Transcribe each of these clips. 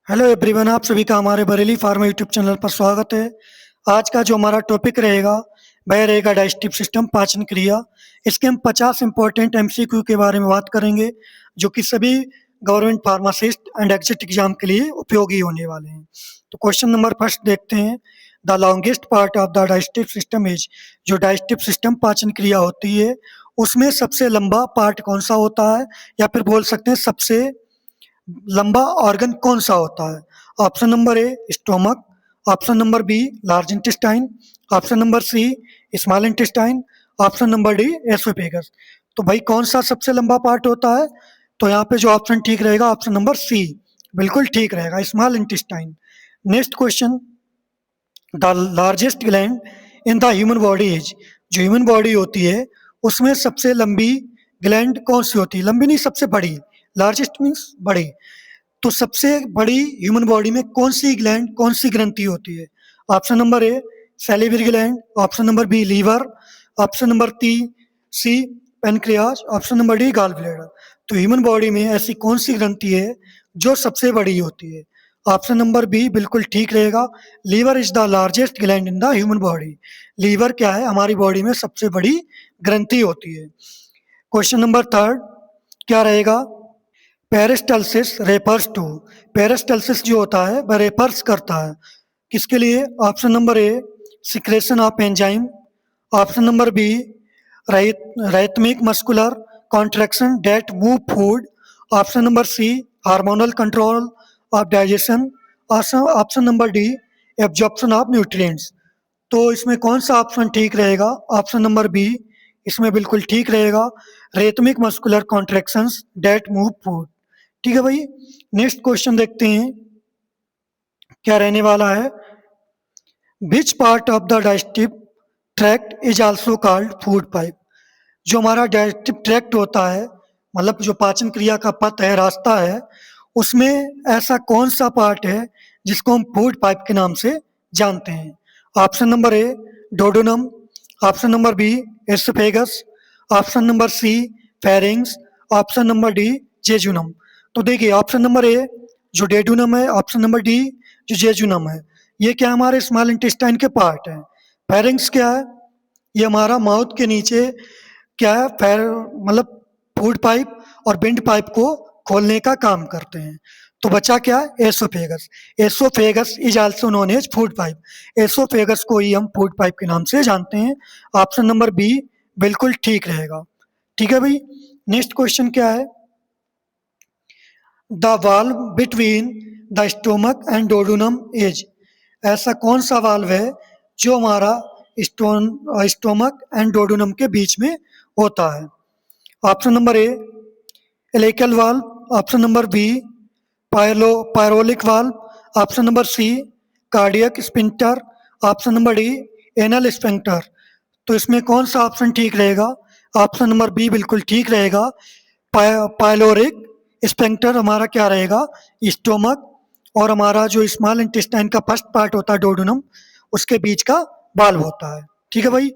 Hello everyone, आप सभी का हमारे बरेली फार्मा यूट्यूब चैनल पर स्वागत है। आज का जो हमारा टॉपिक रहेगा वह रहेगा डाइजेस्टिव सिस्टम, पाचन क्रिया। इसके हम 50 इंपॉर्टेंट एमसीक्यू के बारे में बात करेंगे जो कि सभी government pharmacist and exit exam के लिए उपयोगी होने वाले हैं। तो क्वेश्चन नंबर फर्स्ट देखते हैं। The longest part of the digestive system is, जो डाइजेस्टिव सिस्टम पाचन क्रिया होती है उसमें सबसे लंबा पार्ट कौन सा होता है, या फिर बोल सकते हैं सबसे लंबा ऑर्गन कौन सा होता है। Option number A stomach, option number B large intestine, option number C small intestine, option number D oesophagus. तो भाई कौन सा सबसे लंबा पार्ट होता है? तो यहाँ पे जो ऑप्शन ठीक रहेगा ऑप्शन नंबर सी बिल्कुल ठीक रहेगा, small intestine. Next question. The largest gland in the human body is, जो ह्यूमन बॉडी होती है उसमें सबसे लंबी ग्लैंड कौन सी होती है? लंबी नहीं, सबसे बड़ी। लार्जेस्ट मीन्स बड़ी। तो सबसे बड़ी ह्यूमन बॉडी में कौन सी ग्लैंड, कौन सी ग्रंथि होती है? Option number A salivary gland, option number B liver, option number C pancreas, option number D gall bladder. तो ह्यूमन बॉडी में ऐसी कौन सी ग्रंथि है जो सबसे बड़ी होती है? ऑप्शन नंबर बी बिल्कुल ठीक रहेगा। Liver is the largest gland in the human body. Liver क्या है? हमारी बॉडी में सबसे बड़ी ग्रंथि होती है। क्वेश्चन नंबर थर्ड क्या रहेगा? पेरिस्टल्सिस रेफर्स टू, पेरिस्टल्सिस जो होता है वह रेफर्स करता है किसके लिए? Option number A secretion of enzyme, option number B rhythmic muscular contraction that move food, option number C hormonal control of digestion, option number D absorption of nutrients. तो इसमें कौन सा ऑप्शन ठीक रहेगा? ऑप्शन नंबर बी इसमें बिल्कुल ठीक रहेगा, rhythmic muscular contractions that move food. ठीक है भाई। नेक्स्ट क्वेश्चन देखते हैं क्या रहने वाला है। विच part of the digestive tract is also called food pipe, जो हमारा डाइजेस्टिव ट्रैक्ट होता है, मतलब जो पाचन क्रिया का पथ है, रास्ता है, उसमें ऐसा कौन सा पार्ट है जिसको हम फूड पाइप के नाम से जानते हैं? Option number A duodenum, option number B oesophagus, option number C pharynx, option number D jejunum. तो देखिए ऑप्शन नंबर ए जो डेडुनम है, ऑप्शन नंबर डी जो जेजुनम है, ये क्या हमारे स्मॉल इंटेस्टाइन के पार्ट हैं। फेरिंग्स क्या है? ये हमारा माउथ के नीचे क्या है, मतलब फूड पाइप और बिंड पाइप को खोलने का काम करते हैं। तो बचा क्या? Oesophagus. Oesophagus is also known as food pipe. Oesophagus को ही हम फूड पाइप के नाम से जानते हैं। ऑप्शन नंबर बी बिल्कुल ठीक रहेगा। ठीक है भाई। नेक्स्ट क्वेश्चन क्या है? The valve between the stomach and duodenum is, ऐसा कौन सा वाल्व है जो हमारा स्टोमक एंड डोडुनम के बीच में होता है? ऑप्शन नंबर ए इलेक्ट्रल valve, option number B pyloric valve, option number C cardiac sphincter, option number D anal sphincter. तो इसमें कौन सा ऑप्शन ठीक रहेगा? ऑप्शन नंबर बी बिल्कुल ठीक रहेगा। पायलोरिक स्पिंक्टर हमारा क्या रहेगा? स्टोमक और हमारा जो स्मॉल इंटेस्टाइन का फर्स्ट पार्ट होता है डोडुनम, उसके बीच का वाल्व होता है। ठीक है भाई।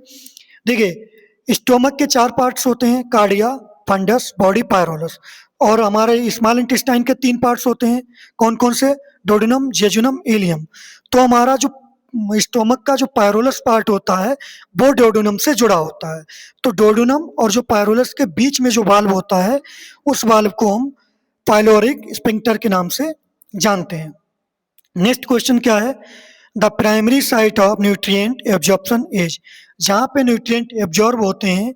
देखिए स्टोमक के 4 पार्ट्स होते हैं, कार्डिया, फंडस, बॉडी, पायरोलस। और हमारे स्मॉल इंटेस्टाइन के 3 पार्ट्स होते हैं, कौन कौन से? डोडुनम, जेजुनम, इलियम। तो हमारा जो स्टोमक का जो पायरोलस पार्ट होता है वो डोडुनम से जुड़ा होता है। तो डोडुनम और जो पायरोलस के बीच में जो वाल्व होता है उस वाल्व को हम पायलोरिक स्पिंक्टर के नाम से जानते हैं। नेक्स्ट क्वेश्चन क्या है? The primary site of nutrient absorption is, जहाँ पे न्यूट्रिएंट एब्जॉर्ब होते हैं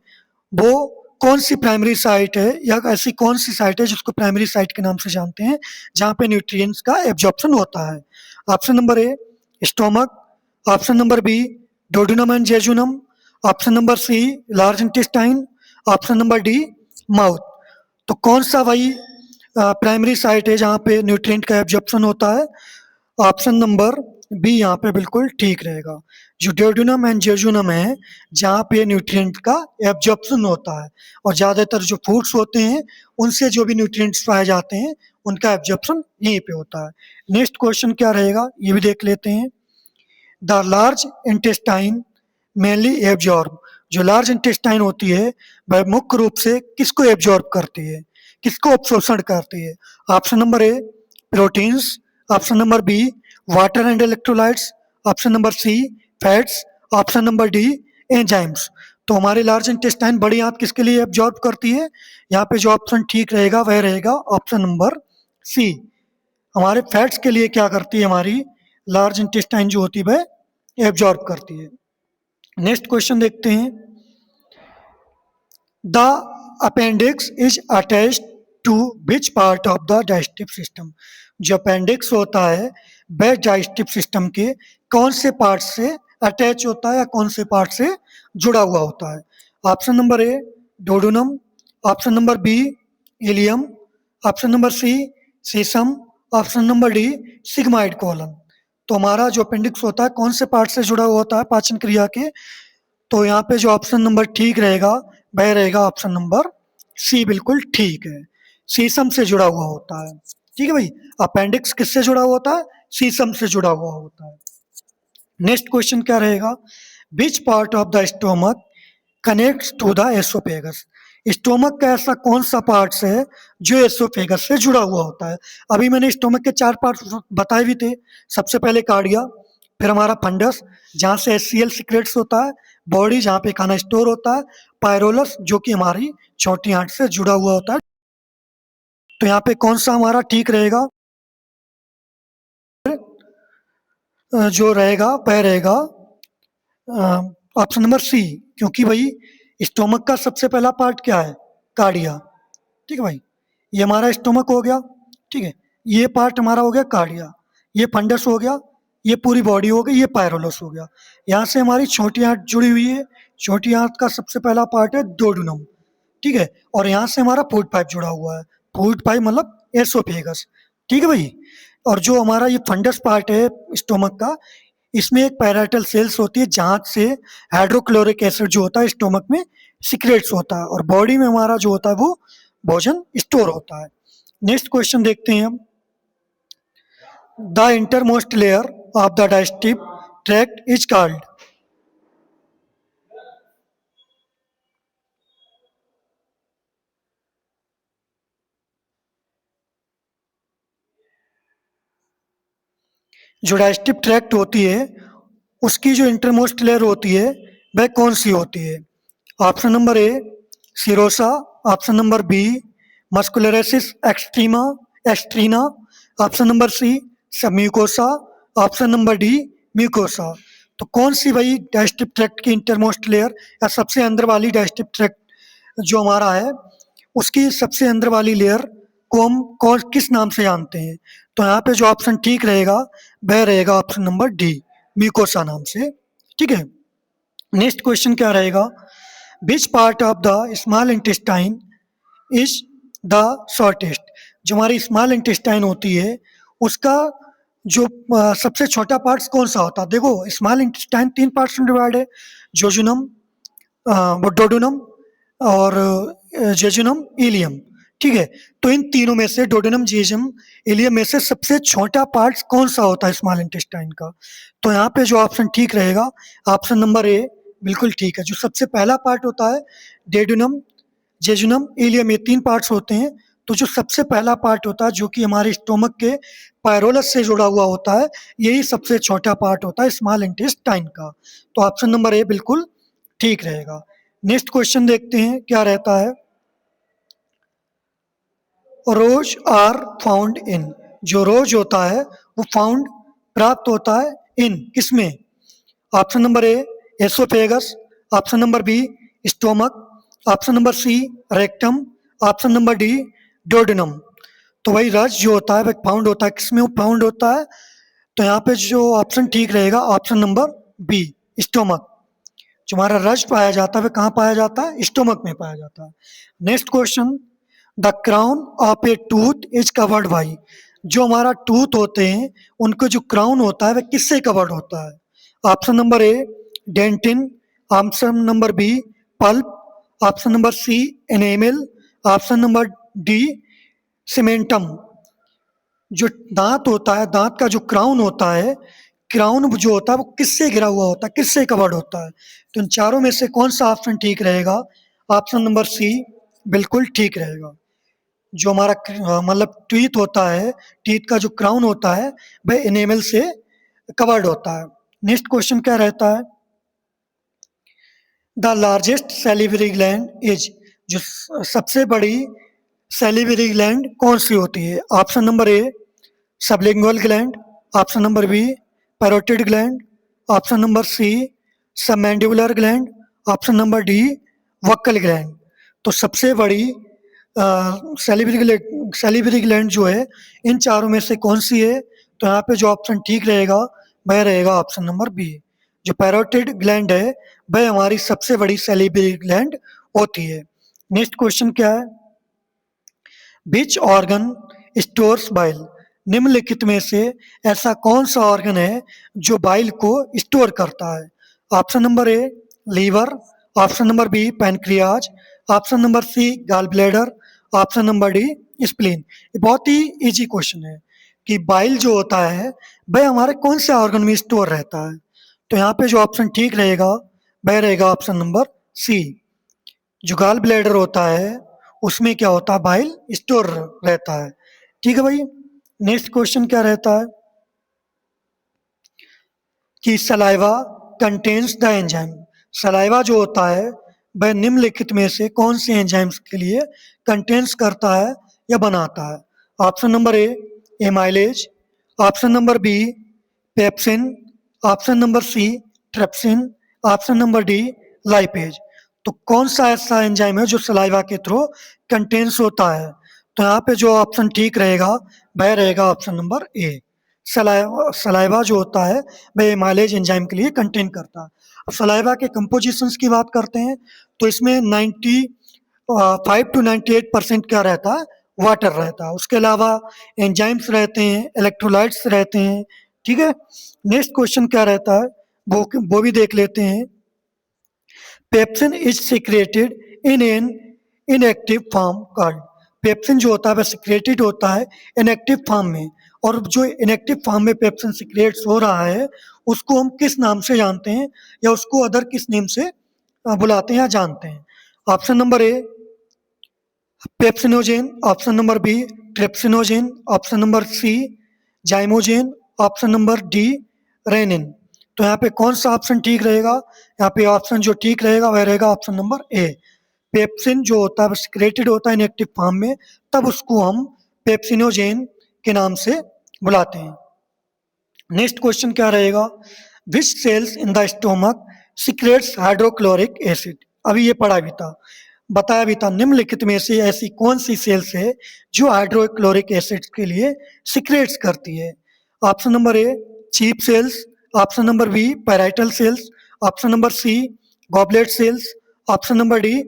वो कौन सी प्राइमरी साइट है, या ऐसी कौन सी साइट है जिसको प्राइमरी साइट के नाम से जानते हैं जहाँ पे न्यूट्रिएंट्स का एब्जॉर्प्शन होता है? Option number A stomach, option number B duodenum and jejunum, option number C large intestine, option number D mouth. तो कौन सा वही प्राइमरी साइट है जहाँ पे न्यूट्रिएंट का एब्जॉर्प्शन होता है? ऑप्शन नंबर बी यहाँ पे बिल्कुल ठीक रहेगा। जो डोडुनम एंड जेजुनम है जहाँ पे न्यूट्रिएंट का एब्जॉर्प्शन होता है, और ज़्यादातर जो फूड्स होते हैं उनसे जो भी न्यूट्रिएंट्स पाए जाते हैं उनका एब्जॉर्प्शन यहीं पे होता है। नेक्स्ट क्वेश्चन क्या रहेगा ये भी देख लेते हैं। The large intestine mainly absorb, जो लार्ज इंटेस्टाइन होती है वह मुख्य रूप से किसको एब्जॉर्ब करती है, किसको अवशोषण करती है? Option number A proteins, option number B water and electrolytes, option number C fats, option number D enzymes. तो हमारे लार्ज इंटेस्टाइन बड़ी आंत किसके लिए एब्जॉर्ब करती है? यहाँ पे जो ऑप्शन ठीक रहेगा वह रहेगा ऑप्शन नंबर सी। हमारे फैट्स के लिए क्या करती है हमारी लार्ज इंटेस्टाइन जो होती है वह एब्जॉर्ब करती है। नेक्स्ट क्वेश्चन देखते हैं। The appendix is attached to which part of the digestive system? जो अपेंडिक्स होता है वह डाइजेस्टिव सिस्टम के कौन से पार्ट से अटैच होता है या कौन से पार्ट से जुड़ा हुआ होता है? Option number A duodenum, option number B ileum, option number C caecum, option number D sigmoid colon. तो हमारा जो अपेंडिक्स होता है कौन से पार्ट से जुड़ा हुआ होता है पाचन क्रिया के? तो यहाँ पे जो ऑप्शन नंबर ठीक रहेगा वह रहेगा ऑप्शन नंबर सी, बिल्कुल ठीक है, सीसम से जुड़ा हुआ होता है। ठीक है भाई, अपेंडिक्स किससे जुड़ा हुआ होता है? सीसम से जुड़ा हुआ होता है। नेक्स्ट क्वेश्चन क्या रहेगा? Which part of the stomach connects to the oesophagus? Stomach का ऐसा कौन सा पार्ट है जो एसोफेगस से जुड़ा हुआ होता है? अभी मैंने स्टोमक के 4 पार्ट बताए भी थे। सबसे पहले कार्डिया, फिर हमारा फंडस जहाँ से HCl सीक्रेट्स होता है, बॉडी जहाँ पे खाना स्टोर होता है, पायरोलस जो कि हमारी छोटी आंत से जुड़ा हुआ होता है। तो यहाँ पे कौन सा हमारा ठीक रहेगा? जो रहेगा वह रहेगा ऑप्शन नंबर सी, क्योंकि भाई स्टोमक का सबसे पहला पार्ट क्या है? कार्डिया। ठीक है भाई, ये हमारा स्टोमक हो गया। ठीक है, ये पार्ट हमारा हो गया कार्डिया, ये फंडस हो गया, ये पूरी बॉडी हो गई, ये पायरोलस हो गया। यहाँ से हमारी छोटी आंत जुड़ी हुई है। छोटी आंत का सबसे पहला पार्ट है डोडुनम। ठीक है, और यहाँ से हमारा फूड पाइप जुड़ा हुआ है। फूड पाइप मतलब एसोफेगस। ठीक है भाई, और जो हमारा ये फंडस पार्ट है स्टोमक का, इसमें एक पैराइटल सेल्स होती है जहाँ से हाइड्रोक्लोरिक एसिड जो होता है स्टोमक में सीक्रेट्स होता है, और बॉडी में हमारा जो होता है वो भोजन स्टोर होता है। नेक्स्ट क्वेश्चन देखते हैं हम। The innermost layer of the digestive tract is called? जो डाइजेस्टिव ट्रैक्ट होती है उसकी जो इंटरमोस्ट लेयर होती है वह कौन सी होती है? Option number A serosa, option number B muscularis extrema externa, option number C submucosa, option number D mucosa. तो कौन सी भाई डाइजेस्टिव ट्रैक्ट की इंटरमोस्ट लेयर या सबसे अंदर वाली डाइजेस्टिव ट्रैक्ट जो हमारा है उसकी सबसे अंदर वाली लेयर को हम कौन किस नाम से जानते हैं? तो यहाँ पे जो ऑप्शन ठीक रहेगा वह रहेगा ऑप्शन नंबर डी म्यूकोसा नाम से। ठीक है, नेक्स्ट क्वेश्चन क्या रहेगा? Which part of the small intestine is the shortest? जो हमारी स्मॉल इंटेस्टाइन होती है उसका जो सबसे छोटा पार्ट कौन सा होता है? देखो स्मॉल इंटेस्टाइन 3 पार्ट्स में डिवाइड है, जोजुनम, डोडुनम और जेजुनम, इलियम। ठीक है, तो इन तीनों में से डोडेनम, जेजुनम, इलियम में से सबसे छोटा पार्ट कौन सा होता है स्मॉल इंटेस्टाइन का? तो यहाँ पे जो ऑप्शन ठीक रहेगा ऑप्शन नंबर ए बिल्कुल ठीक है। जो सबसे पहला पार्ट होता है डेडुनम, जेजुनम, इलियम, ये 3 पार्ट्स होते हैं। तो जो सबसे पहला पार्ट होता है जो कि हमारे स्टोमक के पायरोलस से जुड़ा हुआ होता है, यही सबसे छोटा पार्ट होता है स्मॉल इंटेस्टाइन का। तो ऑप्शन नंबर ए बिल्कुल ठीक रहेगा। नेक्स्ट क्वेश्चन देखते हैं क्या रहता है। रोज आर फाउंड इन? जो रोज होता है वो फाउंड प्राप्त होता है इन किसमें? Option number A oesophagus, option number B stomach, option number C rectum, option number D duodenum. तो वही रज जो होता है वह फाउंड होता है किसमें? वो फाउंड होता है। तो यहाँ पे जो ऑप्शन ठीक रहेगा ऑप्शन नंबर बी स्टोमक। जो हमारा रज पाया जाता है वह कहाँ पाया जाता है? स्टोमक में पाया जाता है। Next question, the crown of A tooth is covered by? जो हमारा टूथ होते हैं उनको जो क्राउन होता है वह किससे कवर्ड होता है? Option number A dentin, option number B pulp, option number C enamel, option number D cementum. जो दांत होता है, दांत का जो क्राउन होता है, क्राउन जो होता है वो किससे घिरा हुआ होता है, किससे कवर्ड होता है? तो इन चारों में से कौन सा ऑप्शन ठीक रहेगा? ऑप्शन नंबर सी बिल्कुल ठीक रहेगा। जो हमारा मतलब टीथ होता है, टीथ का जो क्राउन होता है वह एनेमल से कवर्ड होता है। नेक्स्ट क्वेश्चन क्या रहता है, the largest salivary gland is, जो सबसे बड़ी सैलिवरी ग्लैंड कौन सी होती है? Option number A sublingual gland, option number B parotid gland, option number C submandibular gland, option number D buccal gland. तो सबसे बड़ी सैलिवरी ग्लैंड जो है इन चारों में से कौन सी है? तो यहाँ पे जो ऑप्शन ठीक रहेगा वह रहेगा ऑप्शन नंबर बी। जो पैरोटिड ग्लैंड है वह हमारी सबसे बड़ी सैलिवरी ग्लैंड होती है। नेक्स्ट क्वेश्चन क्या है, विच ऑर्गन स्टोर्स बाइल, निम्नलिखित में से ऐसा कौन सा ऑर्गन है जो बाइल को स्टोर करता है? Option number A liver, option number B pancreas, option number C gall bladder, option number D spleen. ये बहुत ही इजी क्वेश्चन है कि बाइल जो होता है वह हमारे कौन से ऑर्गन में स्टोर रहता है? तो यहाँ पे जो ऑप्शन ठीक रहेगा वह रहेगा ऑप्शन नंबर सी। जो गॉल ब्लैडर होता है उसमें क्या होता है, बाइल स्टोर रहता है। ठीक है भाई। नेक्स्ट क्वेश्चन क्या रहता है कि saliva contains the enzyme, saliva जो होता है वह निम्नलिखित में से कौन से एंजाइम्स के लिए कंटेन्स करता है या बनाता है? Option number A amylase, option number B pepsin, option number C trypsin, option number D lipase. तो कौन सा ऐसा एंजाइम है जो सलाइवा के थ्रू कंटेन्स होता है? तो यहाँ पे जो ऑप्शन ठीक रहेगा वह रहेगा ऑप्शन नंबर ए। सलाइवा जो होता है वह एमाइलेज एंजाइम के लिए कंटेन करता है। अब सलाइवा के कंपोजिशंस की बात करते हैं तो इसमें 95 to 98% क्या रहता है, वाटर रहता है। उसके अलावा एंजाइम्स रहते हैं, इलेक्ट्रोलाइट्स रहते हैं। ठीक है। नेक्स्ट क्वेश्चन क्या रहता है वो भी देख लेते हैं। Pepsin is secreted in an inactive form called, pepsin जो होता है वह सिक्रेटेड होता है इनएक्टिव फॉर्म में, और जो इनएक्टिव फॉर्म में पेप्सिन सिक्रेट्स हो रहा है उसको हम किस नाम से जानते हैं या उसको अदर किस नेम से बुलाते हैं या जानते हैं? Option number A pepsinogen, option number B trypsinogen, option number C zymogen, option number D rennin. तो यहाँ पे कौन सा ऑप्शन ठीक रहेगा? यहाँ पे ऑप्शन जो ठीक रहेगा वह रहेगा ऑप्शन नंबर ए। पेप्सिन जो होता है वो सिक्रेटेड होता है इनएक्टिव फॉर्म में, तब उसको हम पेप्सिनोजेन के नाम से बुलाते हैं। नेक्स्ट क्वेश्चन क्या रहेगा, which cells in the stomach secretes hydrochloric acid. अभी ये पढ़ा भी था, बताया भी था, निम्नलिखित में से ऐसी कौन सी सेल्स है जो हाइड्रोक्लोरिक एसिड के लिए सिक्रेट्स करती है? Option number A chief cells, option number B parietal cells, option number C goblet cells, option number D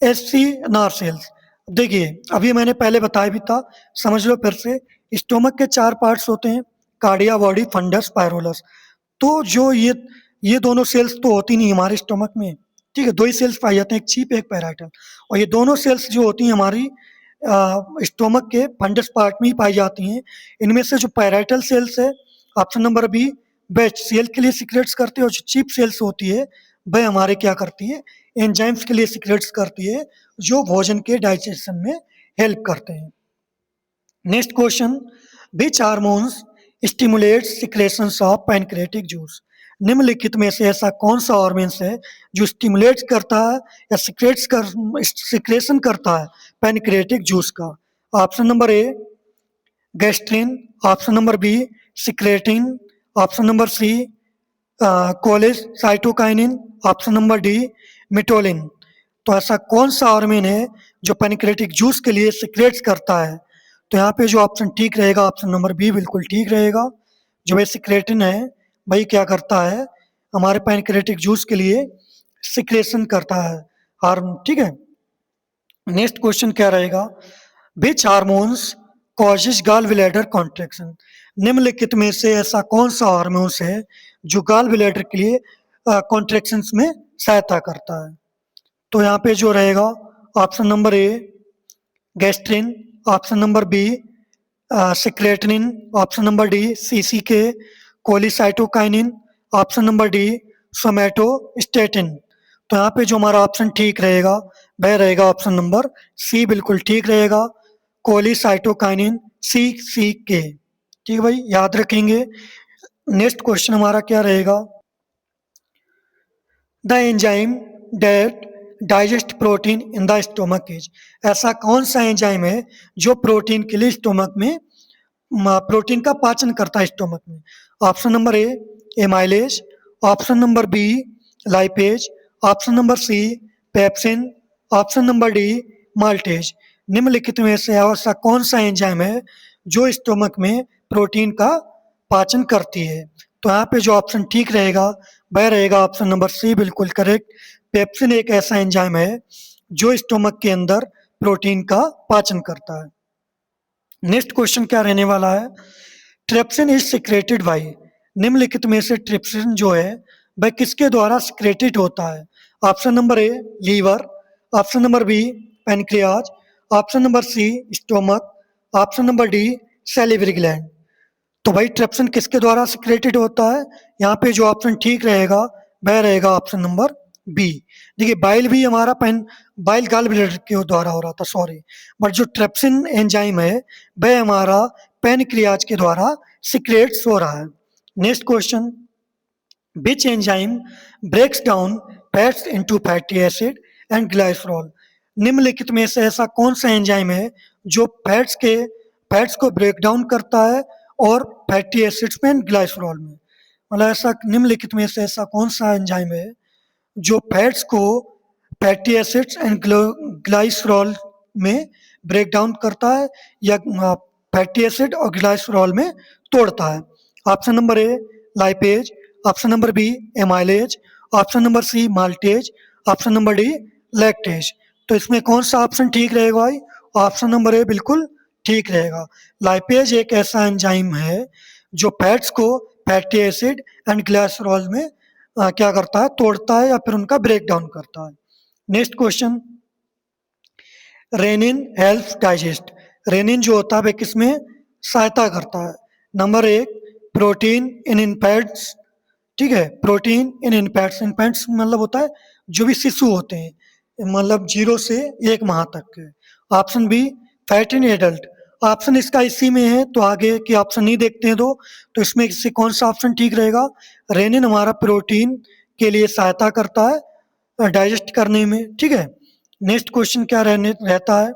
एससी नार सेल्स। देखिए अभी मैंने पहले बताया भी था, समझ लो फिर से। स्टोमक के 4 पार्ट्स होते हैं, कार्डिया, बॉडी, फंडस, पायरोलस। तो जो ये दोनों सेल्स तो होती नहीं हमारे स्टोमक में, ठीक है। 2 ही सेल्स पाए जाते हैं, एक चीप एक पैराइटल, और ये दोनों सेल्स जो होती हैं हमारी स्टोमक के फंडस पार्ट में ही पाई जाती हैं। इनमें से जो पैराइटल सेल्स है ऑप्शन नंबर बी वह सेल के लिए सिक्रेट्स करती है, और जो चीप सेल्स होती है वह हमारे क्या करती है, एंजाइम्स के लिए सिक्रेट्स करती है जो भोजन के डाइजेशन में हेल्प करते हैं। Next question, which hormones stimulates secretions of pancreatic juice. निम्नलिखित में से ऐसा कौन सा हार्मोन्स है जो स्टिमुलेट करता है या सिक्रेशन करता है पैनक्रियाटिक जूस का? Option number A gastrin, option number B secretin, option number C cholecystokinin, option number D motilin. तो ऐसा कौन सा हार्मोन है जो पैनक्रियाटिक जूस के लिए सिक्रेट्स करता है? तो यहाँ पे जो ऑप्शन ठीक रहेगा ऑप्शन नंबर बी बिल्कुल ठीक रहेगा। जो ये सिक्रेटिन है वही क्या करता है, हमारे पैनक्रियाटिक जूस के लिए सिक्रेशन करता है हार्मोन। ठीक है। नेक्स्ट क्वेश्चन क्या रहेगा, which hormones causes gall bladder contraction. निम्नलिखित में से ऐसा कौन सा हार्मोन्स है जो गॉल ब्लैडर के लिए कॉन्ट्रैक्शंस में सहायता करता है? तो यहाँ पे जो रहेगा option number A gastrin, option number B secretin, option number D CCK cholecystokinin, option number D somatostatin. तो यहाँ पे जो हमारा ऑप्शन ठीक रहेगा वह रहेगा ऑप्शन नंबर सी बिल्कुल ठीक रहेगा। कोलिसाइटोकाइनिन CCK। ठीक है भाई, याद रखेंगे। नेक्स्ट क्वेश्चन हमारा क्या रहेगा, the enzyme that digest protein in the stomach is. ऐसा कौन सा एंजाइम है जो प्रोटीन के लिए स्टोमक में प्रोटीन का पाचन करता है स्टोमक में। Option number A amylase, option number B lipase, option number C pepsin, option number D maltase. निम्नलिखित में से ऐसा कौन सा एंजाइम है जो स्टोमक में प्रोटीन का पाचन करती है। तो यहाँ पे जो ऑप्शन ठीक रहेगा वह रहेगा ऑप्शन नंबर सी, बिल्कुल करेक्ट। पेप्सिन एक ऐसा एंजाइम है जो स्टोमक के अंदर प्रोटीन का पाचन करता है। नेक्स्ट क्वेश्चन क्या रहने वाला है, ट्रिप्सिन इज सिक्रेटेड बाय। निम्नलिखित में से ट्रिप्सिन जो है वह किसके द्वारा सिक्रेटेड होता है। Option number A liver, option number B pancreas, option number C stomach, option number D salivary gland. तो भाई ट्रिप्सिन किसके द्वारा सिक्रेटेड होता है, यहाँ पे जो ऑप्शन ठीक रहेगा वह रहेगा ऑप्शन नंबर बी। देखिए बाइल भी हमारा बाइल गॉल ब्लैडर के द्वारा हो रहा था, सॉरी, बट जो ट्रिप्सिन एंजाइम है वह हमारा पैनक्रियाज के द्वारा सिक्रेट्स हो रहा है। Next question, which enzyme breaks down fats into fatty acid and glycerol. निम्नलिखित में से ऐसा कौन सा एंजाइम है जो फैट्स को ब्रेक डाउन करता है और फैटी एसिड्स में एंड ग्लाइसरॉल में। मतलब ऐसा निम्नलिखित में से ऐसा कौन सा एंजाइम है जो फैट्स को फैटी एसिड्स एंड ग्लाइसरॉल में ब्रेक डाउन करता है या फैटी एसिड और ग्लाइसरॉल में तोड़ता है। Option number A lipase, option number B amylase, option number C maltase, option number D lactase. तो इसमें कौन सा ऑप्शन ठीक रहेगा भाई, ऑप्शन नंबर ए बिल्कुल ठीक रहेगा। लाइपेज एक ऐसा एंजाइम है जो फैट्स को फैटी एसिड एंड ग्लाइसरॉल में क्या करता है, तोड़ता है या फिर उनका ब्रेक डाउन करता है। Next question, rennin help digest. Rennin जो होता है वह किसमें सहायता करता है। नंबर एक प्रोटीन इन इन्फेंट्स, ठीक है, प्रोटीन इन इन्फेंट्स, इन्फेंट्स मतलब होता है जो भी शिशु होते हैं, मतलब 0 से 1 माह तक के। Option B fat in adult. Option इसका इसी में है तो आगे के ऑप्शन नहीं देखते हैं तो इसमें इससे कौन सा ऑप्शन ठीक रहेगा, रेनिन हमारा प्रोटीन के लिए सहायता करता है डाइजेस्ट करने में। ठीक है, नेक्स्ट क्वेश्चन क्या रहता है,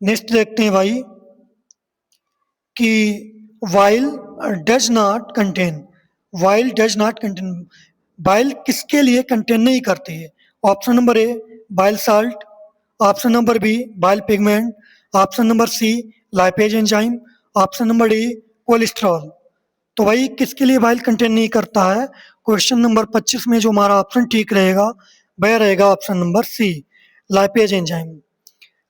नेक्स्ट देखते हैं भाई कि bile does not contain, bile does not contain, bile किसके लिए कंटेन नहीं करती है। Option number A bile salt, option number B bile pigment, option number C lipase enzyme, option number D cholesterol. तो भाई किसके लिए बाइल कंटेन नहीं करता है, क्वेश्चन नंबर 25 में जो हमारा ऑप्शन ठीक रहेगा वह रहेगा option number C lipase enzyme.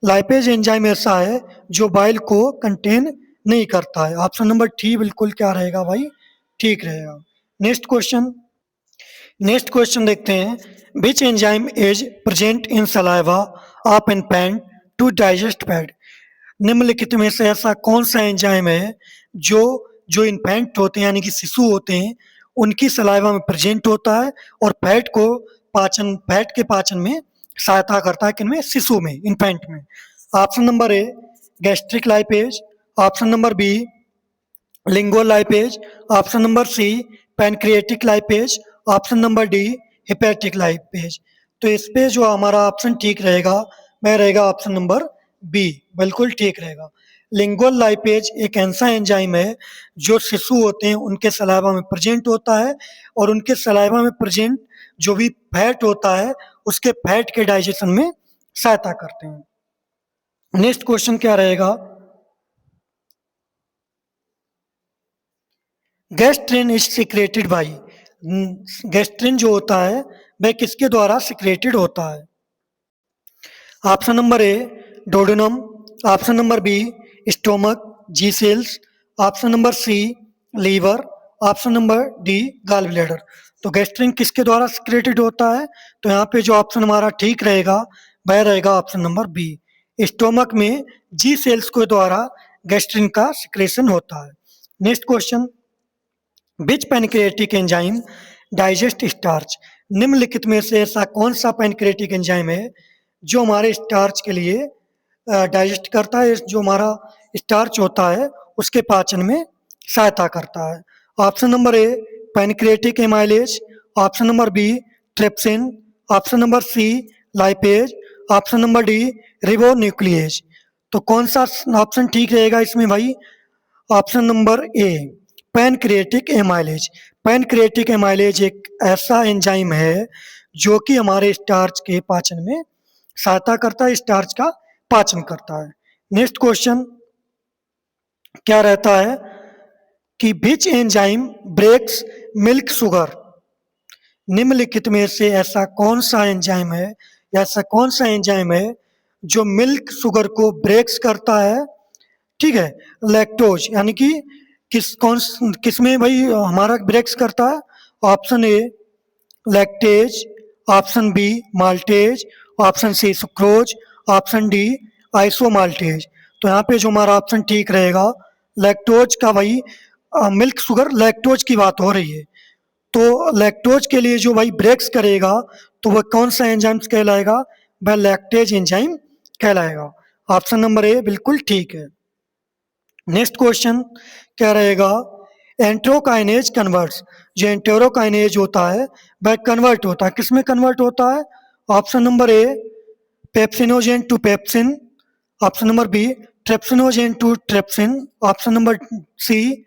Lipase enzyme ऐसा है जो बाइल को कंटेन नहीं करता है। ऑप्शन नंबर डी बिल्कुल क्या रहेगा भाई, ठीक रहेगा। नेक्स्ट क्वेश्चन देखते हैं, which enzyme is present in saliva of infant to digest fat. निम्नलिखित में से ऐसा कौन सा एंजाइम है जो इन्फेंट होते हैं यानी कि शिशु होते हैं उनकी सलाइवा में प्रेजेंट होता है और फैट के पाचन में सहायता करता है, किनमें, शिशु में, इन्फेंट में। Option number A gastric lipase, option number B lingual lipase, option number C pancreatic lipase, option number D hepatic lipase. तो इस पे जो हमारा ऑप्शन ठीक रहेगा वह रहेगा ऑप्शन नंबर बी, बिल्कुल ठीक रहेगा। लिंगुअल लाइपेज एक ऐसा एंजाइम है जो शिशु होते हैं उनके सलाइवा में प्रेजेंट होता है और उनके सलाइवा में प्रेजेंट जो भी फैट होता है उसके फैट के डाइजेशन में सहायता करते हैं। नेक्स्ट क्वेश्चन क्या रहेगा, gastrin is secreted by. Gastrin जो होता है वह किसके द्वारा सिक्रेटेड होता है। Option number A duodenum, option number B stomach G cells, option number C liver, option number D gall bladder. तो गैस्ट्रिन किसके द्वारा सिक्रेटेड होता है, तो यहाँ पे जो ऑप्शन हमारा ठीक रहेगा वह रहेगा ऑप्शन नंबर बी, स्टोमक में जी सेल्स के द्वारा गैस्ट्रिन का सिक्रेशन होता है। नेक्स्ट क्वेश्चन, विच पैनक्रिएटिक एंजाइम डाइजेस्ट स्टार्च। निम्नलिखित में से ऐसा कौन सा पैनक्रिएटिक एंजाइम है जो हमारे स्टार्च के लिए डाइजेस्ट करता है, जो हमारा स्टार्च होता है उसके पाचन में सहायता करता है। Option number A pancreatic amylase, option number B trypsin, option number C lipase, option number D ribonuclease. तो कौन सा ऑप्शन ठीक रहेगा इसमें भाई? Option number A pancreatic amylase. Pancreatic amylase एक ऐसा एंजाइम है जो कि हमारे स्टार्च के पाचन में सहायता करता है, स्टार्च का पाचन करता है। नेक्स्ट क्वेश्चन क्या रहता है कि which enzyme breaks milk sugar? निम्नलिखित में से ऐसा कौन सा एंजाइम है, ऐसा कौन सा एंजाइम है जो मिल्क शुगर को ब्रेक्स करता है? ठीक है, लैक्टोज, यानी कि किस में भाई हमारा ब्रेक्स करता है? Option A lactase, option B maltase, option C sucrose, option D isomaltase. तो यहाँ पे जो हमारा ऑप्शन ठीक रहेगा लैक्टोज का, भाई मिल्क शुगर लैक्टोज की बात हो रही है। तो लैक्टोज के लिए जो भाई ब्रेक्स करेगा तो वह कौन सा एंजाइम कहलाएगा? वह लैक्टेज एंजाइम कहलाएगा। ऑप्शन नंबर ए बिल्कुल ठीक है। नेक्स्ट क्वेश्चन क्या रहेगा? एंट्रोकाइनेज कन्वर्ट्स। जो एंटेरोकाइनेज होता है वह कन्वर्ट होता है, किस में कन्वर्ट होता है? Option number A pepsinogen to pepsin, option number B trypsinogen to trypsin, option number C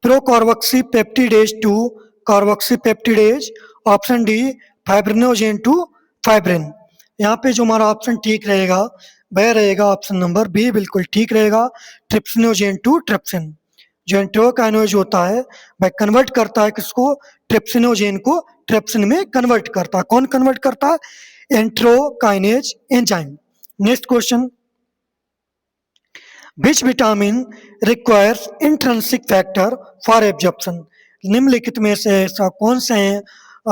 procarboxypeptidase to carboxypeptidase, option D fibrinogen to fibrin. यहाँ पे जो हमारा ऑप्शन ठीक रहेगा वह रहेगा ऑप्शन नंबर बी, बिल्कुल ठीक रहेगा, ट्रिप्सिनोजेन टू ट्रिप्सिन। जो एंटेरोकाइनेज होता है वह कन्वर्ट करता है किसको? ट्रिप्सिनोजेन को ट्रिप्सिन में कन्वर्ट करता है। कौन कन्वर्ट करता है? Enterokinase enzyme. Next question, which vitamin requires intrinsic factor for absorption? निम्नलिखित में से ऐसा कौन से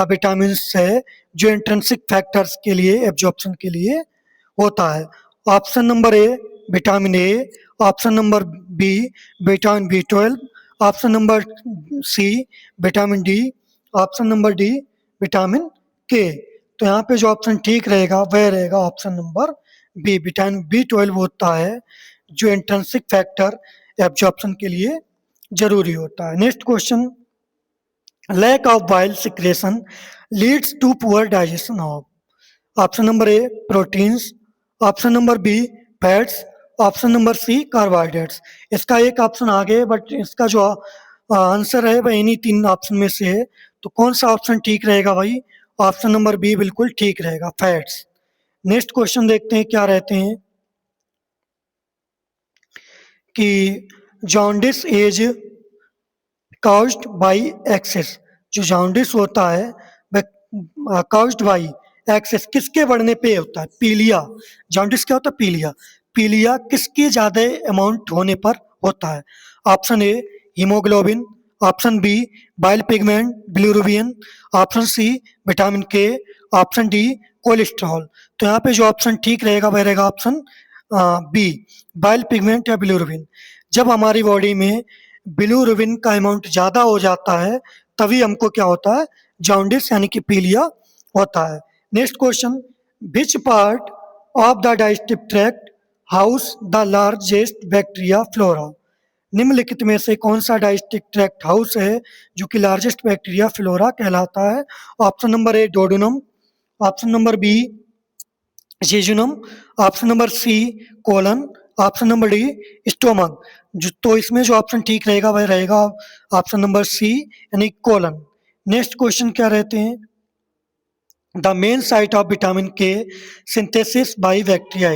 विटामिन है जो इंट्रिंसिक फैक्टर्स के लिए एब्जॉर्प्शन के लिए होता है? Option number A vitamin A, option number B vitamin B12, option number C vitamin D, option number D vitamin K. तो यहाँ पे जो ऑप्शन ठीक रहेगा वह रहेगा option number B, vitamin B12 होता है जो इंट्रिंसिक फैक्टर एब्जॉर्प्शन के लिए जरूरी होता है। Next question, lack of bile secretion leads to poor digestion of? Option number A proteins, option number B fats, option number C carbohydrates. इसका एक ऑप्शन आगे, बट इसका जो आंसर है वह इन्हीं तीन ऑप्शन में से है। तो कौन सा ऑप्शन ठीक रहेगा भाई? ऑप्शन नंबर बी बिल्कुल ठीक रहेगा, फैट्स। नेक्स्ट क्वेश्चन देखते हैं क्या रहते हैं कि jaundice is caused by excess. जो जॉन्डिस होता है वह काउज्ड बाई एक्सेस किसके बढ़ने पे होता है? पीलिया। जॉन्डिस क्या होता है? पीलिया। पीलिया किसके ज्यादा अमाउंट होने पर होता है? Option A haemoglobin, option B bile pigment bilirubin, option C vitamin K, option D cholesterol. तो यहाँ पे जो ऑप्शन ठीक रहेगा वह रहेगा ऑप्शन बी बाइल पिगमेंट या बिलिरुबिन। जब हमारी बॉडी में बिलिरुबिन का अमाउंट ज़्यादा हो जाता है तभी हमको क्या होता है? जॉन्डिस यानी कि पीलिया होता है। Next question, which part of the digestive tract house the largest bacteria flora? निम्नलिखित में से कौन सा डाइजेस्टिव ट्रैक्ट हाउस है जो कि लार्जेस्ट बैक्टीरिया फ्लोरा कहलाता है? Option number A duodenum, option number B jejunum, option number C colon, option number D stomach. तो इसमें जो ऑप्शन ठीक रहेगा वह रहेगा ऑप्शन नंबर सी यानी कोलन। नेक्स्ट क्वेश्चन क्या रहते हैं? The main site of vitamin के सिंथेसिस बाई बैक्टीरिया।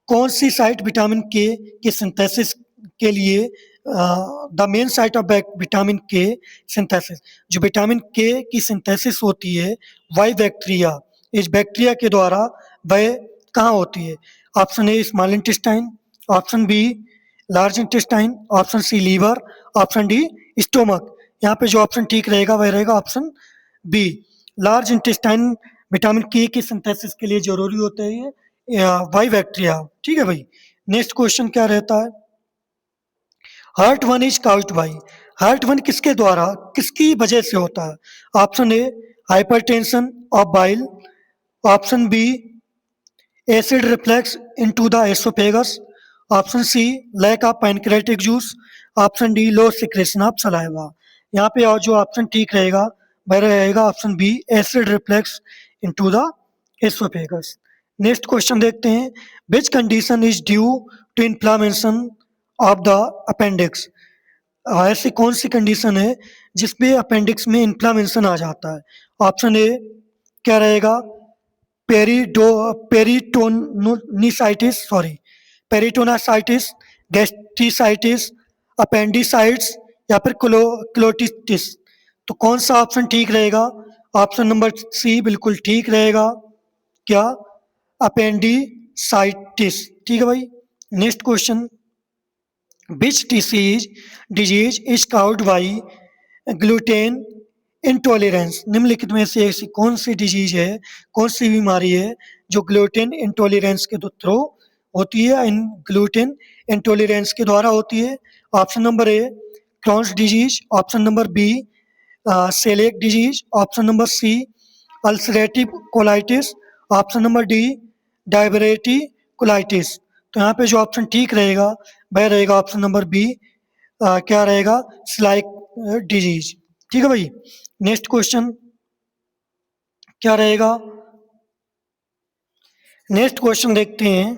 कौन सी साइट विटामिन के की सिंथेसिस के लिए the main site of vitamin के सिंथेसिस? जो विटामिन के की सिंथेसिस होती है वाई बैक्टीरिया, इस बैक्टीरिया के द्वारा वह कहाँ होती है? Option A small intestine, option B large intestine, option C liver, option D stomach. यहाँ पे जो ऑप्शन ठीक रहेगा वह रहेगा option B large intestine. Vitamin K की सिंथेसिस के लिए जरूरी होता है ये वाई बैक्टीरिया। ठीक है भाई। नेक्स्ट क्वेश्चन क्या रहता है? Heartburn is caused by. Heartburn किसके द्वारा, किसकी वजह से होता है? Option A hypertension of bile, option B acid reflux into the esophagus, option C lack of pancreatic juice, option D low secretion of saliva. यहाँ पे और जो ऑप्शन ठीक रहेगा वह रहेगा option B acid reflex into the oesophagus. Next question देखते हैं, which condition is due to inflammation of the appendix. ऐसी कौन सी कंडीशन है जिसमें अपेंडिक्स में इन्फ्लामेशन आ जाता है। ऑप्शन ए क्या रहेगा, पेरिटोनासाइटिस, गैस्ट्रीसाइटिस, अपेंडिसाइटिस या फिर क्लोटिटिस। तो कौन सा ऑप्शन ठीक रहेगा। ऑप्शन नंबर सी बिल्कुल ठीक रहेगा, क्या, अपेंडिसाइटिस। ठीक है भाई। Next question, which disease is cowed by gluten intolerance. निम्नलिखित में से ऐसी कौन सी डिजीज है, कौन सी बीमारी है जो ग्लूटेन इंटॉलरेंस के थ्रू होती है, इन ग्लूटेन इंटॉलरेंस के द्वारा होती है। Option number A Crohn's disease, option number B coeliac disease, option number C ulcerative colitis, option number D diverticulitis. तो यहाँ पे जो ऑप्शन ठीक रहेगा वह रहेगा ऑप्शन नंबर बी, क्या रहेगा, सेलिएक डिजीज। ठीक है भाई। नेक्स्ट क्वेश्चन क्या रहेगा, नेक्स्ट क्वेश्चन देखते हैं,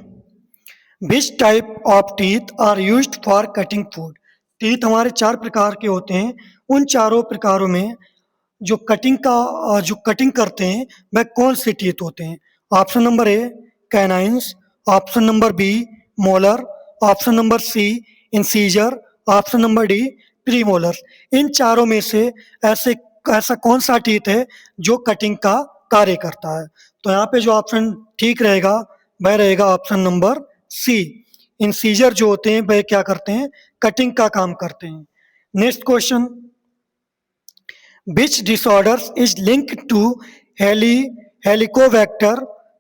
which type of teeth are used for cutting food. Teeth हमारे 4 प्रकार के होते हैं, उन चारों प्रकारों में जो कटिंग करते हैं वह कौन से टीथ होते हैं। Option number A canines, option number B molar, option number C incisor, option number D premolar. इन चारों में से ऐसा कौन सा टीथ है जो कटिंग का कार्य करता है। तो यहाँ पे जो ऑप्शन ठीक रहेगा वह रहेगा ऑप्शन नंबर सी, इंसीजर जो होते हैं वह क्या करते हैं, कटिंग का काम करते हैं। Next question, which disorder is link to Helicobacter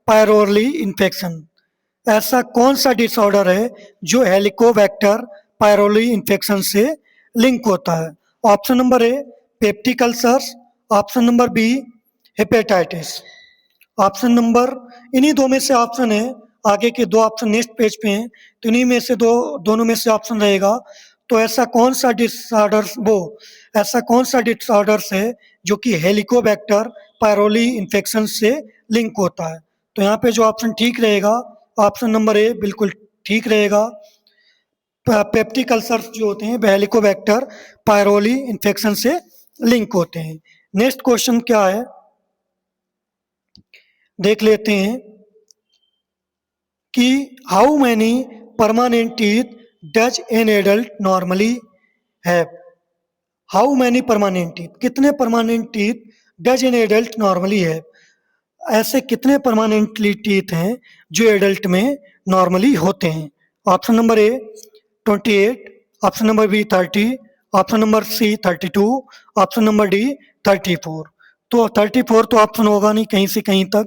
pylori infection. ऐसा कौन सा डिसऑर्डर है जो हेलिकोबैक्टर पायरोली इन्फेक्शन से लिंक होता है। Option number A peptic ulcers, option number B hepatitis. Option number, इन्हीं दो में से ऑप्शन है, आगे के 2 ऑप्शन नेक्स्ट पेज पे हैं, तो इन्हीं में से दोनों में से ऑप्शन रहेगा। तो ऐसा कौन सा डिसऑर्डर्स है जो कि हेलिकोबैक्टर पायरोली इन्फेक्शन से लिंक होता है। तो यहाँ पे जो ऑप्शन ठीक रहेगा ऑप्शन नंबर ए बिल्कुल ठीक रहेगा, पेप्टिक अल्सर्स जो होते हैं वह हेलिकोबैक्टर पायरोली इन्फेक्शन से लिंक होते हैं। नेक्स्ट क्वेश्चन क्या है देख लेते हैं कि how many permanent teeth does an adult normally have. How many permanent teeth, कितने permanent teeth does an adult normally have. ऐसे कितने परमानेंट टीथ हैं जो एडल्ट में नॉर्मली होते हैं। Option number A 28, option number B 30, option number C 32, option number D 34। तो 34 तो ऑप्शन होगा नहीं कहीं से कहीं तक।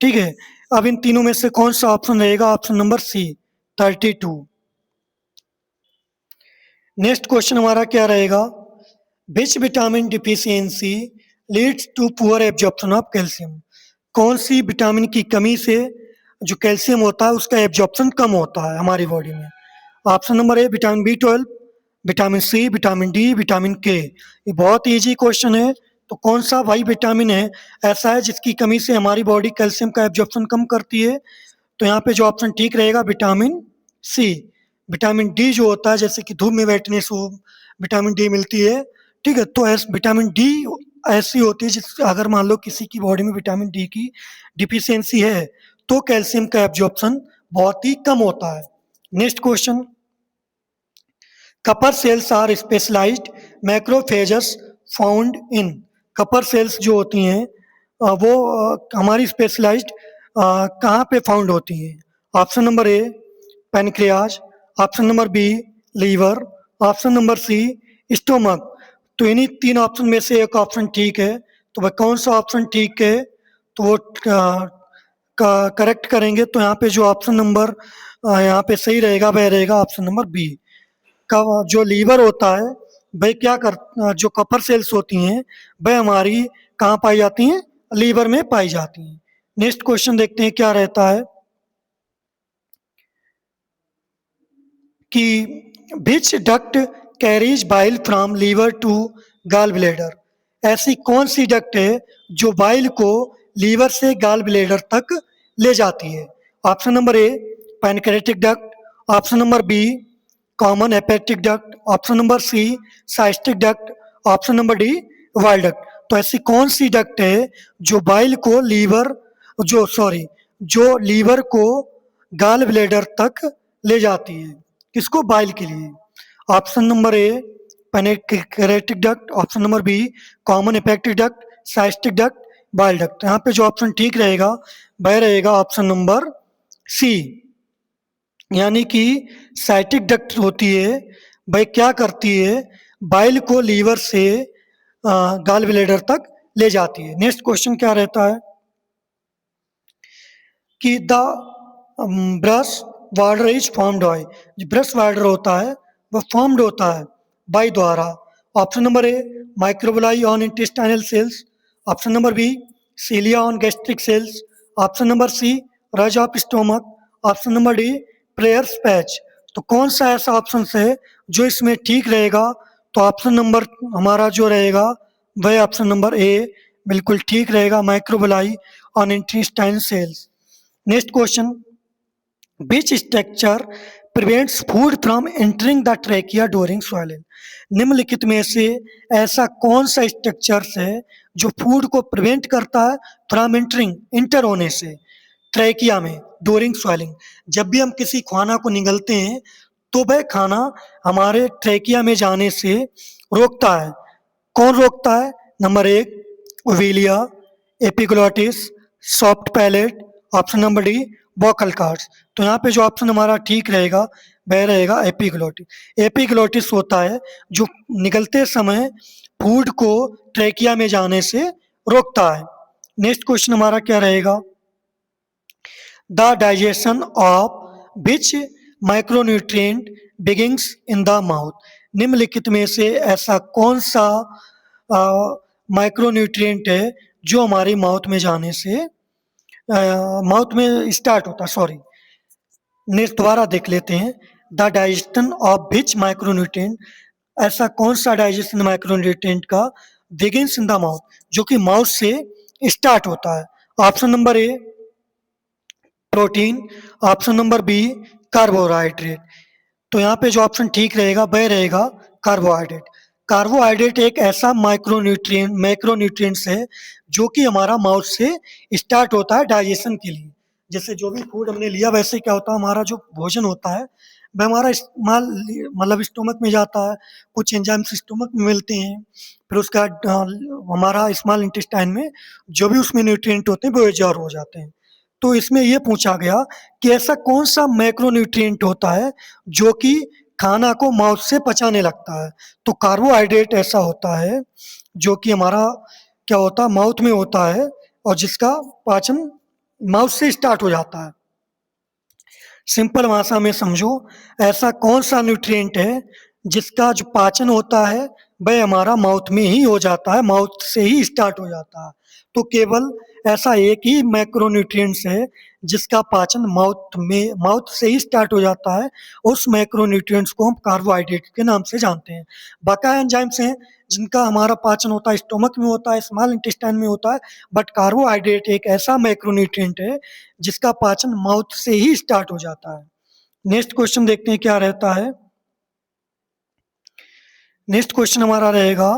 ठीक है, अब इन तीनों में से कौन सा ऑप्शन रहेगा, option number C 32। Next question हमारा क्या रहेगा, which vitamin deficiency leads to poor absorption of calcium. कौन सी विटामिन की कमी से जो कैल्शियम होता है उसका एब्जॉर्प्शन कम होता है हमारी बॉडी में। Option number A vitamin B12, vitamin C, vitamin D, vitamin K. ये बहुत ईजी क्वेश्चन है। तो कौन सा भाई विटामिन है ऐसा है जिसकी कमी से हमारी बॉडी कैल्शियम का एब्जॉर्प्शन कम करती है। तो यहाँ पे जो ऑप्शन ठीक रहेगा विटामिन सी। विटामिन डी जो होता है, जैसे कि धूप में बैठने से विटामिन डी मिलती है। ठीक है, तो विटामिन डी ऐसी होती है जिस अगर मान लो किसी की बॉडी में विटामिन डी की डिफिशियंसी है तो कैल्शियम का एब्जॉर्प्शन बहुत ही कम होता है। Next question, Kupffer cells are specialised macrophages found in. Kupffer cells जो होती हैं वो हमारी स्पेशलाइज्ड कहाँ पे फाउंड होती हैं। Option number A pancreas, option number B liver, option number C stomach. तो इन्हीं 3 ऑप्शन में से एक ऑप्शन ठीक है। तो वह कौन सा ऑप्शन ठीक है, तो वो करेक्ट करेंगे। तो यहाँ पे जो ऑप्शन नंबर यहाँ पे सही रहेगा वह रहेगा ऑप्शन नंबर बी। का जो लीवर होता है वह जो कपर सेल्स होती हैं वह हमारी कहाँ पाई जाती हैं, लीवर में पाई जाती हैं। नेक्स्ट क्वेश्चन देखते हैं क्या रहता है, कि which duct carries bile from liver to gall bladder, ऐसी कौन सी डक्ट है जो बाइल को लीवर से गॉल ब्लेडर तक ले जाती है? Option number A pancreatic duct, option number B common hepatic duct, option number C cystic duct, option number D bile duct. तो ऐसी कौन सी डक्ट है जो बाइल को जो लीवर को गॉल ब्लेडर तक ले जाती है? किसको? बाइल के लिए। Option number A pancreatic duct, option number B common hepatic duct, cystic duct, bile duct. यहाँ पे जो ऑप्शन ठीक रहेगा वह रहेगा ऑप्शन नंबर सी, यानी कि साइटिक डक्ट होती है वह क्या करती है, बाइल को लीवर से गॉल ब्लेडर तक ले जाती है। नेक्स्ट क्वेश्चन क्या रहता है कि the brush border is formed by, जो ब्रश वाटर होता है वह फॉर्म्ड होता है बाई द्वारा। Option number A microvilli on intestinal cells, option number B cilia on gastric cells, option number C rugae of stomach, option number D Peyer's patch. तो कौन सा ऐसा ऑप्शन है जो इसमें ठीक रहेगा? तो ऑप्शन नंबर हमारा जो रहेगा वह ऑप्शन नंबर ए बिल्कुल ठीक रहेगा, microvilli on intestinal cells. Next question, which structure prevents food from entering the trachea during swallowing? निम्नलिखित में से ऐसा कौन सा स्ट्रक्चर है जो फूड को प्रिवेंट करता है फ्रॉम इंटर होने से ट्रैकिया में ड्यूरिंग स्वॉलिंग? जब भी हम किसी खाना को निगलते हैं तो वह खाना हमारे ट्रैकिया में जाने से रोकता है। कौन रोकता है? नंबर एक uvula, epiglottis, soft palate, option number D vocal cords. तो यहाँ पे जो ऑप्शन हमारा ठीक रहेगा वह रहेगा एपिग्लॉटिस। एपिग्लॉटिस होता है जो निगलते समय फूड को ट्रैकिया में जाने से रोकता है। नेक्स्ट क्वेश्चन हमारा क्या रहेगा, the digestion of which micronutrient begins in the mouth? निम्नलिखित में से ऐसा कौन सा माइक्रोन्यूट्रिएंट है जो हमारी माउथ में जाने से माउथ में स्टार्ट होता है? सॉरी, नेक्स्ट दोबारा देख लेते हैं। The digestion of which micronutrient, ऐसा कौन सा डाइजेशन माइक्रोन्यूट्रिएंट का बिगिंस इन द माउथ, जो कि माउथ से स्टार्ट होता है? Option number A protein, option number B carbohydrate. तो यहाँ पे जो ऑप्शन ठीक रहेगा वह रहेगा कार्बोहाइड्रेट। कार्बोहाइड्रेट एक ऐसा मैक्रोन्यूट्रिएंट्स है जो कि हमारा माउथ से स्टार्ट होता है डाइजेशन के लिए। जैसे जो भी फूड हमने लिया वैसे क्या होता है, हमारा जो भोजन होता है वह हमारा मतलब स्टोमक में जाता है, कुछ एंजाइम्स स्टोमक में मिलते हैं, फिर उसका हमारा स्मॉल इंटेस्टाइन में जो भी उसमें न्यूट्रिएंट होते हैं वो एब्जॉर्ब हो जाते हैं। तो इसमें ये पूछा गया कि ऐसा कौन सा मैक्रोन्यूट्रिएंट होता है जो कि खाना को माउथ से पचाने लगता है? तो कार्बोहाइड्रेट ऐसा होता है जो कि हमारा क्या होता है, माउथ में होता है और जिसका पाचन माउथ से स्टार्ट हो जाता है। सिंपल भाषा में समझो, ऐसा कौन सा न्यूट्रिएंट है जिसका जो पाचन होता है वह हमारा माउथ में ही हो जाता है, माउथ से ही स्टार्ट हो जाता है। तो केवल ऐसा एक ही मैक्रोन्यूट्रिएंट्स है जिसका पाचन माउथ से ही स्टार्ट हो जाता है। उस मैक्रोन्यूट्रिएंट्स को हम कार्बोहाइड्रेट के नाम से जानते हैं। बाकी एंजाइम्स हैं जिनका हमारा पाचन होता है स्टोमक में होता है, स्मॉल इंटेस्टाइन में होता है, बट कार्बोहाइड्रेट एक ऐसा मैक्रोन्यूट्रिएंट है जिसका पाचन माउथ से ही स्टार्ट हो जाता है। नेक्स्ट क्वेश्चन देखते हैं क्या रहता है। नेक्स्ट क्वेश्चन हमारा रहेगा,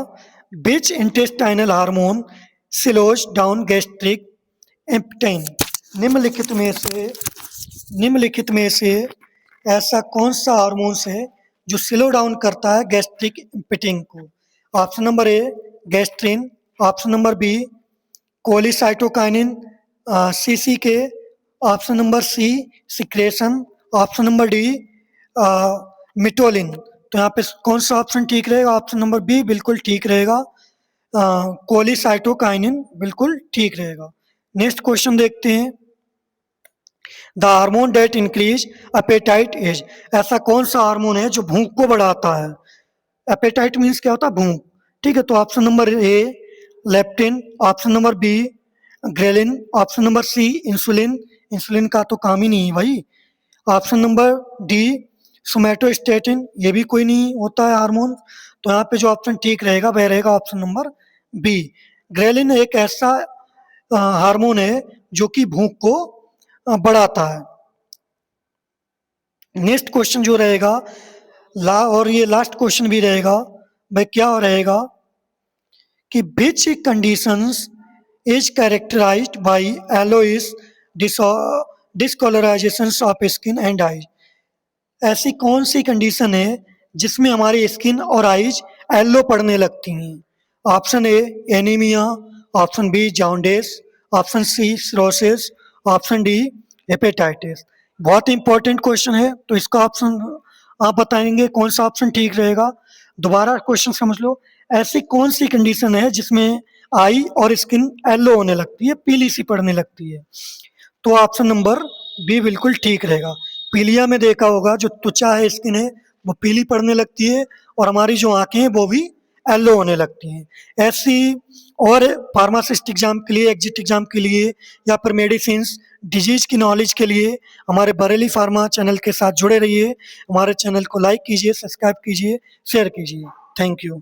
which intestinal hormone slows down gastric emptying? निम्नलिखित में से ऐसा कौन सा हार्मोन है जो स्लो डाउन करता है गैस्ट्रिक एम्पटाइन को? Option number A gastrin, option number B cholecystokinin CCK, option number C secretin, option number D motilin. तो यहाँ पे कौन सा ऑप्शन ठीक रहेगा? ऑप्शन नंबर बी बिल्कुल ठीक रहेगा, कोलिसाइटोकाइनिन बिल्कुल ठीक रहेगा। नेक्स्ट क्वेश्चन देखते हैं, the hormone that increases appetite is? ऐसा कौन सा हार्मोन है जो भूख को बढ़ाता है? अपेटाइट मीन्स क्या होता है? भूख। ठीक है, तो option number A leptin, option number B ghrelin, option number C insulin. Insulin का तो काम ही नहीं है भाई। ऑप्शन नंबर डी सोमैटोस्टेटिन, ये भी कोई नहीं होता है हार्मोन। तो यहाँ पे जो ऑप्शन ठीक रहेगा वह रहेगा ऑप्शन नंबर बी। ग्रेलिन एक ऐसा हार्मोन है जो कि भूख को बढ़ाता है। नेक्स्ट क्वेश्चन जो रहेगा और ये लास्ट क्वेश्चन भी रहेगा, भाई क्या रहेगा कि which conditions is characterized by yellowish discolorizations of skin and eyes। ऐसी कौन सी कंडीशन है जिसमें हमारी स्किन और आईज येलो पड़ने लगती हैं? Option A anaemia, option B jaundice, option C cirrhosis, option D hepatitis. बहुत इंपॉर्टेंट क्वेश्चन है, तो इसका ऑप्शन आप बताएंगे कौन सा ऑप्शन ठीक रहेगा। दोबारा क्वेश्चन समझ लो, ऐसी कौन सी कंडीशन है जिसमें आई और स्किन येलो होने लगती है, पीली सी पड़ने लगती है? तो ऑप्शन नंबर बी बिल्कुल ठीक रहेगा। पीलिया में देखा होगा जो त्वचा है, स्किन है, वो पीली पड़ने लगती है और हमारी जो आंखें हैं वो भी येलो होने लगती हैं। ऐसी और फार्मासिस्ट एग्जाम के लिए, एग्जिट एग्जाम के लिए या फिर मेडिसिन डिजीज की नॉलेज के लिए हमारे बरेली फार्मा चैनल के साथ जुड़े रहिए। हमारे चैनल को लाइक कीजिए, सब्सक्राइब कीजिए, शेयर कीजिए। Thank you.